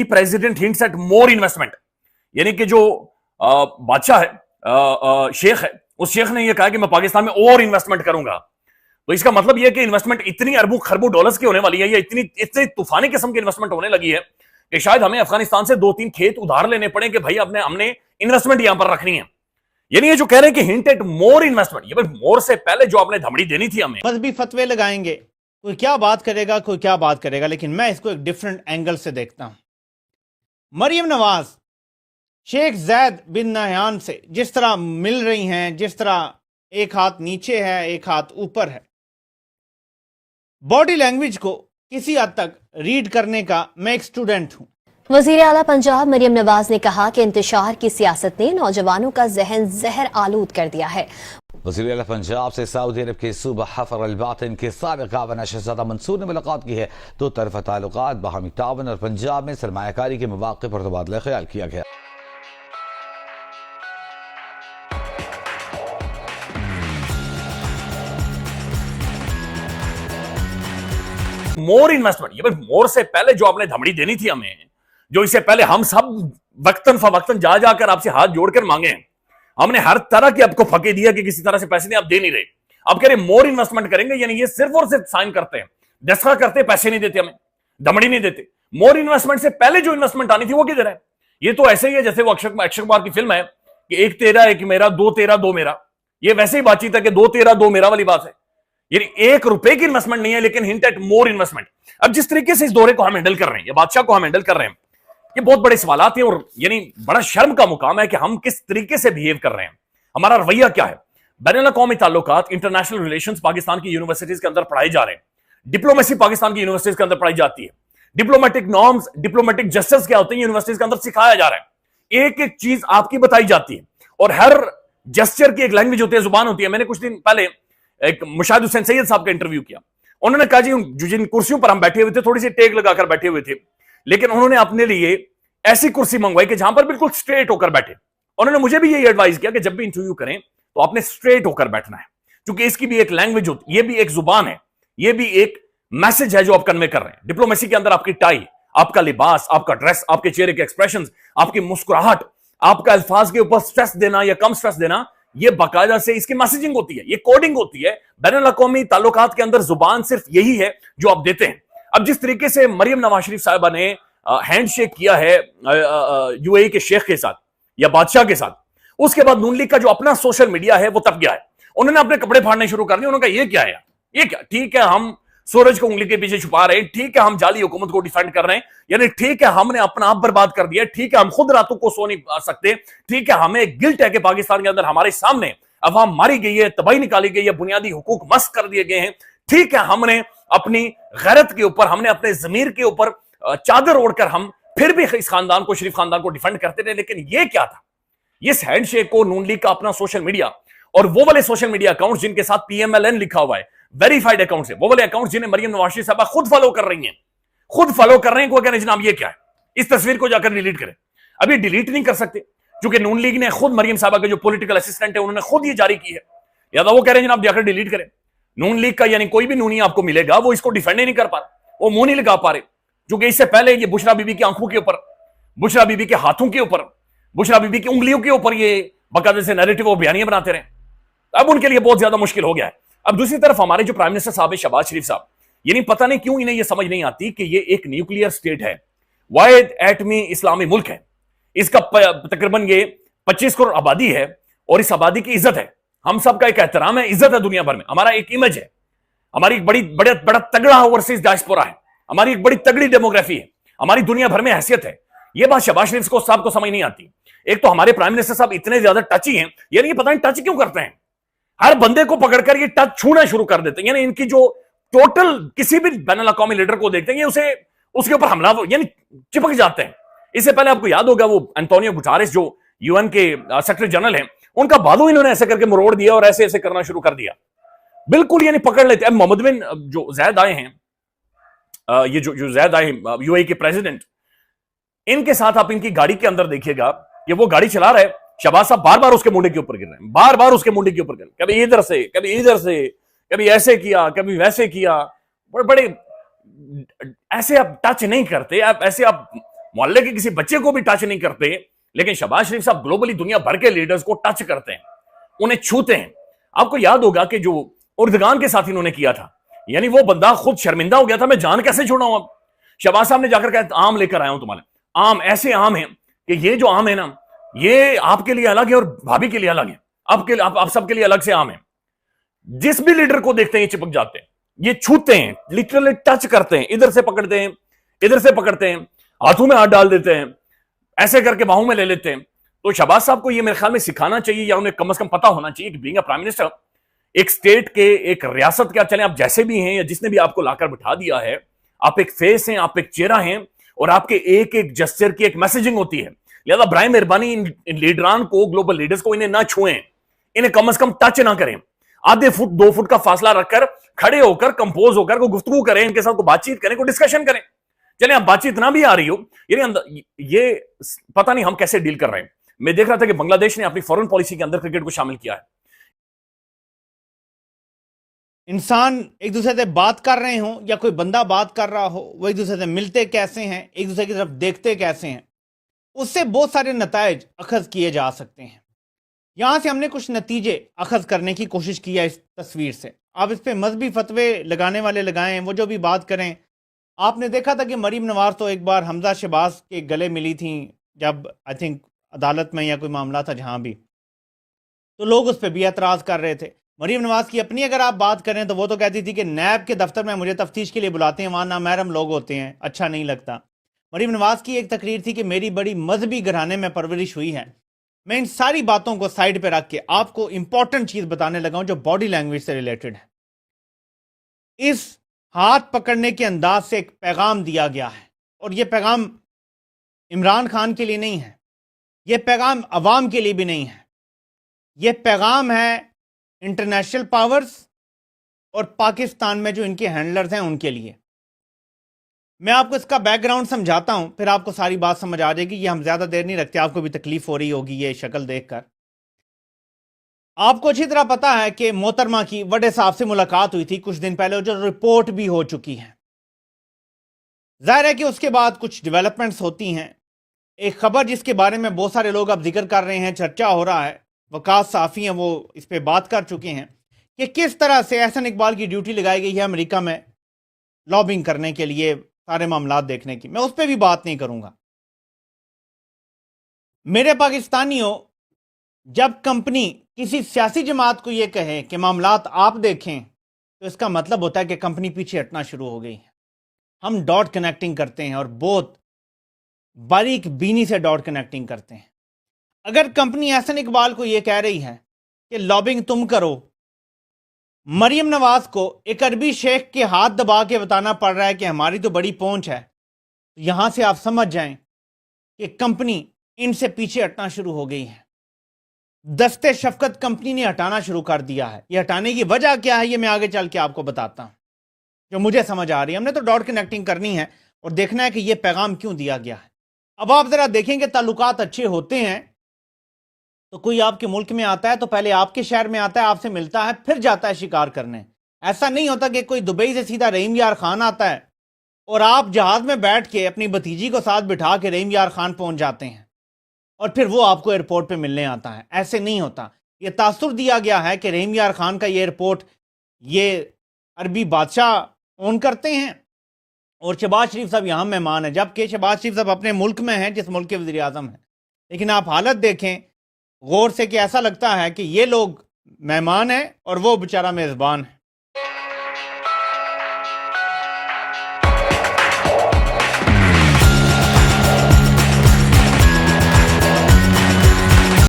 president hints at more investment. यानी कि जो बादशाह है, शेख है, उस शेख ने ये कहा कि मैं पाकिस्तान में और इन्वेस्टमेंट करूंगा। तो इसका मतलब यह कि इन्वेस्टमेंट इतनी अरबों खरबों डॉलर्स की होने वाली है, या इतनी तूफानी किस्म की इन्वेस्टमेंट होने लगी है कि शायद हमें अफगानिस्तान से 2-3 खेत उधार लेने पड़े कि भाई हमने इन्वेस्टमेंट यहां पर रखनी है। यानी ये जो कह रहे हैं कि हिंट एट मोर इन्वेस्टमेंट, ये बस मोर से पहले जो आपने धमड़ी देनी थी हमें। मजहबी फतवे लगाएंगे, कोई क्या बात करेगा, कोई क्या बात करेगा, लेकिन मैं इसको एक डिफरेंट एंगल से देखता हूं। मरियम नवाज शेख जैद बिन नहयान से जिस तरह मिल रही हैं, जिस तरह एक हाथ नीचे है एक हाथ ऊपर है, बॉडी लैंग्वेज को किसी हद तक रीड करने का मैं एक स्टूडेंट हूं। वज़ीर आला पंजाब मरियम नवाज ने कहा कि इंतशार की सियासत ने नौजवानों का जहन जहर आलूद कर दिया है। वज़ीर आला पंजाब से सऊदी अरब के सूबा हफर अल-बातिन के साबिक़ गवर्नर शहज़ादा मंसूर ने मुलाकात की है। दो तरफ़ा ताल्लुकात, बाहमी ताउन और पंजाब में सरमायाकारी के मौक़े पर तबादला ख्याल किया गया। मोर इन्वेस्टमेंट, ये बस मोर से पहले जो आपने धमड़ी देनी थी हमें, जो इससे पहले हम सब वक्तन फवक्तन जा जाकर आपसे हाथ जोड़कर मांगे, हमने हर तरह की आपको फके दिया कि किसी तरह से पैसे नहीं, आप दे नहीं रहे। आप कह रहे मोर इन्वेस्टमेंट करेंगे, यानी ये सिर्फ और सिर्फ साइन करते हैं, दस्तखत करते हैं, पैसे नहीं देते, हमें धमड़ी नहीं देते। मोर इन्वेस्टमेंट से पहले जो इन्वेस्टमेंट आनी थी वो किधर है? ये तो ऐसे ही है जैसे वो अक्षय कुमार की फिल्म है कि एक तेरा एक मेरा, दो तेरा दो मेरा। ये वैसे ही बातचीत है कि दो तेरा दो मेरा वाली बात है। यानी 1 रुपए की इन्वेस्टमेंट नहीं है, लेकिन हिंट एट मोर इन्वेस्टमेंट। अब जिस तरीके से इस दौरे को हम हैंडल कर रहे हैं, ये बादशाह को हम हैंडल कर रहे हैं, ये बहुत बड़े सवालात हैं और यानी बड़ा शर्म का मुकाम है कि हम किस तरीके से बिहेव कर रहे हैं, हमारा रवैया क्या है। बैनुल अक़वामी ताल्लुकात, इंटरनेशनल रिलेशंस पाकिस्तान की यूनिवर्सिटीज के अंदर पढ़ाए जा रहे हैं, डिप्लोमेसी पाकिस्तान की यूनिवर्सिटीज के अंदर पढ़ाई जाती है, डिप्लोमेटिक नॉर्म्स, डिप्लोमेटिक जस्टिस क्या होते हैं यूनिवर्सिटीज के अंदर सिखाया जा रहा है। एक एक चीज आपकी बताई जाती है और हर जेस्चर की एक लैंग्वेज होती है, जुबान होती है। मैंने कुछ दिन पहले एक मुशाहिद हुसैन सैयद साहब का इंटरव्यू किया। उन्होंने कहा जी जिन कुर्सियों पर हम बैठे हुए थे, थोड़ी सी टेक लगाकर बैठे हुए थे, लेकिन उन्होंने अपने लिए ऐसी कुर्सी मंगवाई कि जहां पर बिल्कुल स्ट्रेट होकर बैठे। उन्होंने मुझे भी यही एडवाइस किया कि जब भी इंटरव्यू करें तो आपने स्ट्रेट होकर बैठना है, क्योंकि इसकी भी एक लैंग्वेज होती है, ये भी एक जुबान है, ये भी एक मैसेज है जो आप कन्वे कर रहे हैं। डिप्लोमेसी के अंदर आपकी टाई, आपका लिबास, आपका ड्रेस, आपके चेहरे के एक्सप्रेशंस, आपकी मुस्कुराहट, आपका अल्फाज के ऊपर स्ट्रेस देना या कम स्ट्रेस देना, ये बाकायदा से इसकी मैसेजिंग होती है, ये कोडिंग होती है। बैनुल अक़वामी ताल्लुकात के अंदर जुबान सिर्फ यही है जो आप देते हैं। अब जिस तरीके से मरियम नवाज शरीफ साहिबा ने हैंडशेक किया है यूएई के शेख के साथ या बादशाह के साथ, उसके बाद नून लीग का जो अपना सोशल मीडिया है वो तप गया है। उन्होंने अपने कपड़े फाड़ने शुरू कर दिए। उन्होंने कहा ये क्या है, ये क्या, ठीक है हम सूरज को उंगली के पीछे छुपा रहे हैं, ठीक है हम जाली हुकूमत को डिफेंड कर रहे हैं, यानी ठीक है हमने अपना आप बर्बाद कर दिया, ठीक है हम खुद रातों को सो नहीं सकते, ठीक है हमें गिल्ट है कि पाकिस्तान के अंदर हमारे सामने अवाम मारी गई है, तबाही निकाली गई है, बुनियादी हुकूक मस्क कर दिए गए हैं, ठीक है हमने अपनी गैरत के ऊपर, हमने अपने जमीर के ऊपर चादर ओढ़कर हम फिर भी इस खानदान को, शरीफ खानदान को डिफेंड करते रहे। लेकिन ये क्या था? ये हैंडशेक को नून लीग का अपना सोशल मीडिया और वो वाले सोशल मीडिया अकाउंट जिनके साथ PMLN लिखा हुआ है, वेरीफाइड अकाउंट है, वो वाले अकाउंट जिन्हें मरियम नवाज शरीफ साहबा खुद फॉलो कर रही हैं, खुद फॉलो कर रहे हैं, को कह रहे हैं जनाब ये क्या है, इस तस्वीर को जाकर डिलीट करें। अभी डिलीट नहीं कर सकते क्योंकि नून लीग ने खुद, मरियम साहबा के जो पॉलिटिकल असिस्टेंट है उन्होंने खुद ये जारी की है, या तो वो कह रहे हैं जनाब जाकर डिलीट करें। नून लीग का यानी कोई भी नूनी आपको मिलेगा वो इसको डिफेंड नहीं कर पा रहा, वो मुंह नहीं लगा पा रहे, क्योंकि इससे पहले ये बुशरा बीबी की आंखों के ऊपर, बुशरा बीबी के हाथों के ऊपर, बुशरा बीबी की उंगलियों के ऊपर ये बाकायदे से नैरेटिव और बयानियां बनाते रहे। अब उनके लिए बहुत ज्यादा मुश्किल हो गया है। अब दूसरी तरफ हमारे जो प्राइम मिनिस्टर साहब है शहबाज शरीफ साहब, यानी पता नहीं क्यों इन्हें यह समझ नहीं आती कि ये एक न्यूक्लियर स्टेट है, वाहिद एटमी इस्लामी मुल्क है, इसका तकरीबन ये 25 करोड़ आबादी है और इस आबादी की इज्जत है, हम सब का एक एहतराम है, इज्जत है दुनिया भर में, हमारा एक इमेज है, हमारी एक बड़ा तगड़ा ओवरसीज डायस्पोरा है, हमारी एक बड़ी तगड़ी डेमोग्राफी है, हमारी दुनिया भर में हैसियत है। ये बात शहबाज शरीफ को साहब को समझ नहीं आती। एक तो हमारे प्राइम मिनिस्टर साहब इतने ज्यादा टची हैं, यानी ये पता नहीं टच क्यों करते हैं, हर बंदे को पकड़कर ये टच छूना शुरू कर देते हैं। यानी इनकी जो टोटल किसी भी बैनुल अक़वामी लीडर को देखते हैं उसे उसके ऊपर हमला यानी चिपक जाते हैं। इससे पहले आपको याद होगा वो एंटोनियो गुटेरेस जो यूएन के सेक्रेटरी जनरल हैं, उनका बाजू इन्होंने ऐसे करके मरोड़ दिया और ऐसे ऐसे करना शुरू कर दिया, बिल्कुल यानी पकड़ लेते। अब मोहम्मद बिन जो जैद आए हैं, ये जो जैद आए यूएई के प्रेसिडेंट, इनके साथ आप इनकी गाड़ी के अंदर देखिएगा, ये वो गाड़ी चला रहे, शहबाज साहब बार बार उसके मुंडे के ऊपर गिर रहे हैं, बार बार उसके मुंडे के ऊपर गिर रहे हैं, कभी इधर से कभी इधर से, कभी ऐसे किया कभी वैसे किया, बड़े ऐसे आप टच नहीं करते, आप ऐसे आप محلے کے کسی بچے کو بھی ٹچ نہیں کرتے، لیکن شہباز شریف صاحب گلوبلی دنیا بھر کے لیڈرز کو ٹچ کرتے ہیں، انہیں چھوتے ہیں۔ آپ کو یاد ہوگا کہ جو اردگان کے ساتھ انہوں نے کیا تھا، یعنی وہ بندہ خود شرمندہ ہو گیا تھا، میں جان کیسے چھوڑا ہوں اب۔ شہباز صاحب نے جا کر کہا آم لے کر آیا ہوں تمہارے، آم ایسے آم ہیں کہ یہ جو آم ہے نا، یہ آپ کے لیے الگ ہے اور بھابھی کے لیے الگ ہے، آپ سب کے لیے الگ سے آم ہے۔ جس بھی لیڈر کو دیکھتے ہیں یہ چپک جاتے ہیں، یہ چھوتے ہیں، لٹرلی ٹچ کرتے ہیں، ادھر سے پکڑتے ہیں، ادھر سے پکڑتے ہیں، ہاتھوں میں ہاتھ ڈال دیتے ہیں، ایسے کر کے باہوں میں لے لیتے ہیں۔ تو شہباز صاحب کو یہ میرے خیال میں سکھانا چاہیے، یا انہیں کم از کم پتا ہونا چاہیے کہ بینگ اے پرائم منسٹر، ایک سٹیٹ کے، ایک ریاست کیا چلیں آپ جیسے بھی ہیں، یا جس نے بھی آپ کو لا کر بٹھا دیا ہے، آپ ایک فیس ہیں، آپ ایک چہرہ ہیں، اور آپ کے ایک ایک جسچر کی ایک میسجنگ ہوتی ہے۔ لہذا برائے مہربانی ان لیڈران کو، گلوبل لیڈرز کو، انہیں نہ چھوئیں، انہیں کم از کم ٹچ نہ کریں، آدھے فٹ 2 فٹ کا فاصلہ رکھ کر کھڑے ہو کر کمپوز ہو کر کوئی گفتگو کریں، ان کے ساتھ کوئی بات چیت کریں، کوئی ڈسکشن کریں۔ چلیں اب بات چیت نہ بھی آ رہی ہو، یعنی یہ پتہ نہیں ہم کیسے ڈیل کر رہے ہیں۔ میں دیکھ رہا تھا کہ بنگلہ دیش نے اپنی فورن پالیسی کے اندر کرکٹ کو شامل کیا ہے۔ انسان ایک دوسرے سے بات کر رہے ہوں یا کوئی بندہ بات کر رہا ہو، وہ ایک دوسرے سے ملتے کیسے ہیں، ایک دوسرے کی طرف دیکھتے کیسے ہیں، اس سے بہت سارے نتائج اخذ کیے جا سکتے ہیں۔ یہاں سے ہم نے کچھ نتیجے اخذ کرنے کی کوشش کی ہے اس تصویر سے۔ آپ اس پہ مذہبی فتوے لگانے والے لگائیں، وہ جو بھی بات کریں۔ آپ نے دیکھا تھا کہ مریم نواز تو ایک بار حمزہ شہباز کے گلے ملی تھیں، جب آئی تھنک عدالت میں یا کوئی معاملہ تھا جہاں بھی، تو لوگ اس پہ بھی اعتراض کر رہے تھے۔ مریم نواز کی اپنی اگر آپ بات کریں تو وہ تو کہتی تھی کہ نیب کے دفتر میں مجھے تفتیش کے لیے بلاتے ہیں، وہاں نامحرم لوگ ہوتے ہیں، اچھا نہیں لگتا۔ مریم نواز کی ایک تقریر تھی کہ میری بڑی مذہبی گھرانے میں پرورش ہوئی ہے۔ میں ان ساری باتوں کو سائڈ پہ رکھ کے آپ کو امپورٹنٹ چیز بتانے لگا ہوں جو باڈی لینگویج سے ریلیٹڈ ہے۔ اس ہاتھ پکڑنے کے انداز سے ایک پیغام دیا گیا ہے، اور یہ پیغام عمران خان کے لیے نہیں ہے، یہ پیغام عوام کے لیے بھی نہیں ہے، یہ پیغام ہے انٹرنیشنل پاورز اور پاکستان میں جو ان کے ہینڈلرز ہیں ان کے لیے۔ میں آپ کو اس کا بیک گراؤنڈ سمجھاتا ہوں، پھر آپ کو ساری بات سمجھ آ جائے گی۔ یہ ہم زیادہ دیر نہیں رکھتے، آپ کو بھی تکلیف ہو رہی ہوگی یہ شکل دیکھ کر۔ آپ کو اچھی طرح پتا ہے کہ محترمہ کی وڈے صاحب سے ملاقات ہوئی تھی کچھ دن پہلے، جو رپورٹ بھی ہو چکی ہے۔ ظاہر ہے کہ اس کے بعد کچھ ڈیولپمنٹس ہوتی ہیں۔ ایک خبر جس کے بارے میں بہت سارے لوگ اب ذکر کر رہے ہیں، چرچا ہو رہا ہے، وقاص صحافی ہیں وہ اس پہ بات کر چکے ہیں کہ کس طرح سے احسن اقبال کی ڈیوٹی لگائی گئی ہے امریکہ میں لابنگ کرنے کے لیے، سارے معاملات دیکھنے کی۔ میں اس پہ بھی بات نہیں کروں گا۔ میرے پاکستانیوں، جب کمپنی کسی سیاسی جماعت کو یہ کہے کہ معاملات آپ دیکھیں، تو اس کا مطلب ہوتا ہے کہ کمپنی پیچھے ہٹنا شروع ہو گئی ہے۔ ہم ڈاٹ کنیکٹنگ کرتے ہیں، اور بہت باریک بینی سے ڈاٹ کنیکٹنگ کرتے ہیں۔ اگر کمپنی احسن اقبال کو یہ کہہ رہی ہے کہ لابنگ تم کرو، مریم نواز کو ایک عربی شیخ کے ہاتھ دبا کے بتانا پڑ رہا ہے کہ ہماری تو بڑی پہنچ ہے، تو یہاں سے آپ سمجھ جائیں کہ کمپنی ان سے پیچھے ہٹنا شروع ہو گئی ہے۔ دستے شفقت کمپنی نے ہٹانا شروع کر دیا ہے۔ یہ ہٹانے کی وجہ کیا ہے یہ میں آگے چل کے آپ کو بتاتا ہوں، جو مجھے سمجھ آ رہی ہے۔ ہم نے تو ڈاٹ کنیکٹنگ کرنی ہے اور دیکھنا ہے کہ یہ پیغام کیوں دیا گیا ہے۔ اب آپ ذرا دیکھیں کہ تعلقات اچھے ہوتے ہیں تو کوئی آپ کے ملک میں آتا ہے تو پہلے آپ کے شہر میں آتا ہے، آپ سے ملتا ہے، پھر جاتا ہے شکار کرنے۔ ایسا نہیں ہوتا کہ کوئی دبئی سے سیدھا رحیم یار خان آتا ہے اور آپ جہاز میں بیٹھ کے اپنی بھتیجی کو ساتھ بٹھا کے رحیم یار خان پہنچ جاتے ہیں اور پھر وہ آپ کو ایئرپورٹ پہ ملنے آتا ہے۔ ایسے نہیں ہوتا۔ یہ تاثر دیا گیا ہے کہ رحیم یار خان کا یہ ایئرپورٹ یہ عربی بادشاہ اون کرتے ہیں، اور شہباز شریف صاحب یہاں مہمان ہیں، جبکہ شہباز شریف صاحب اپنے ملک میں ہیں جس ملک کے وزیر اعظم ہیں۔ لیکن آپ حالت دیکھیں غور سے کہ ایسا لگتا ہے کہ یہ لوگ مہمان ہیں اور وہ بیچارہ میزبان ہے۔